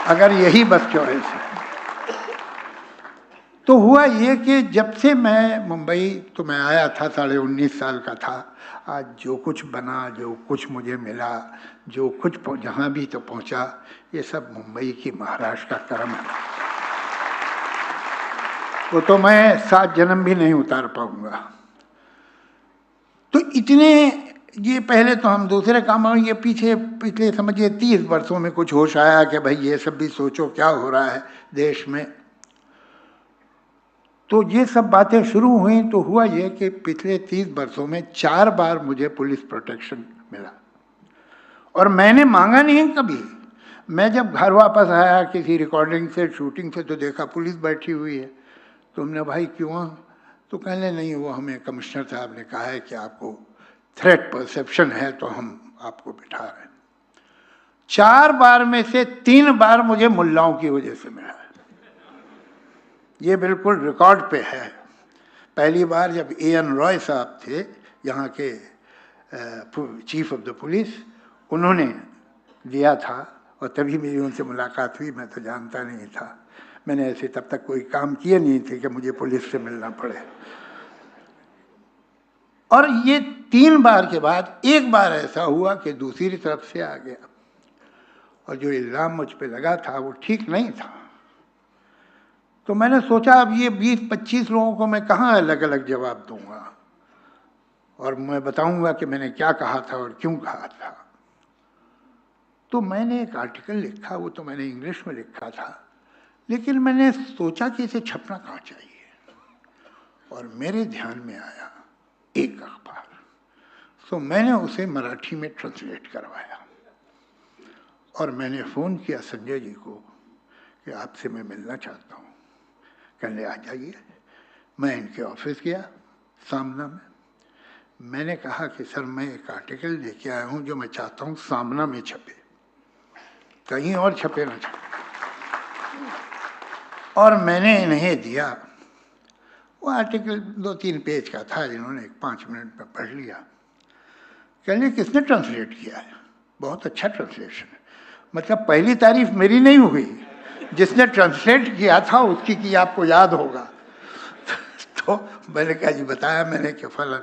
अगर यही बस चॉइस है। तो हुआ ये कि जब से मैं मुंबई, तो मैं आया था 19.5 साल का था। आज जो कुछ बना, जो कुछ मुझे मिला, जो कुछ जहाँ भी तो पहुँचा, ये सब मुंबई की, महाराष्ट्र का कर्म है। वो तो मैं 7 जन्म भी नहीं उतार पाऊंगा। तो इतने, ये पहले तो हम दूसरे काम, और ये पीछे पिछले समझिए 30 वर्षों में कुछ होश आया कि भाई ये सब भी सोचो क्या हो रहा है देश में। तो ये सब बातें शुरू हुई तो हुआ ये कि पिछले 30 वर्षों में 4 बार मुझे पुलिस प्रोटेक्शन मिला, और मैंने मांगा नहीं कभी। मैं जब घर वापस आया किसी रिकॉर्डिंग से, शूटिंग से, तो देखा पुलिस बैठी हुई है। तो हमने, भाई क्यों? तो कहने नहीं, वो हमें कमिश्नर साहब ने कहा है कि आपको थ्रेट परसेप्शन है तो हम आपको बिठा रहे हैं। 4 बार में से 3 बार मुझे मुल्लाओं की वजह से मिला है। ये बिल्कुल रिकॉर्ड पे है। पहली बार जब A.N. रॉय साहब थे यहाँ के चीफ ऑफ द पुलिस, उन्होंने दिया था, और तभी मेरी उनसे मुलाकात हुई। मैं तो जानता नहीं था, मैंने ऐसे तब तक कोई काम किए नहीं थे कि मुझे पुलिस से मिलना पड़े। और ये 3 बार के बाद एक बार ऐसा हुआ कि दूसरी तरफ से आ गया, और जो इल्ज़ाम मुझ पे लगा था वो ठीक नहीं था। तो मैंने सोचा अब ये 20-25 लोगों को मैं कहाँ अलग अलग जवाब दूंगा, और मैं बताऊंगा कि मैंने क्या कहा था और क्यों कहा था। तो मैंने एक आर्टिकल लिखा, वो तो मैंने इंग्लिश में लिखा था, लेकिन मैंने सोचा कि इसे छपना कहाँ चाहिए, और मेरे ध्यान में आया एक अखबार। तो मैंने उसे मराठी में ट्रांसलेट करवाया, और मैंने फ़ोन किया संजय जी को कि आपसे मैं मिलना चाहता हूँ। कहने आ जाइए। मैं इनके ऑफिस गया सामना में। मैंने कहा कि सर, मैं एक आर्टिकल लेके आया हूँ जो मैं चाहता हूँ सामना में छपे, कहीं और छपे ना छपे। और मैंने इन्हें दिया। वो आर्टिकल 2-3 पेज का था, इन्होंने 5 मिनट में पढ़ लिया। कहने किसने ट्रांसलेट किया है? बहुत अच्छा ट्रांसलेशन है। मतलब पहली तारीफ मेरी नहीं हुई, जिसने ट्रांसलेट किया था उसकी की आपको याद होगा। तो मैंने कहा जी बताया मैंने कि फला ने।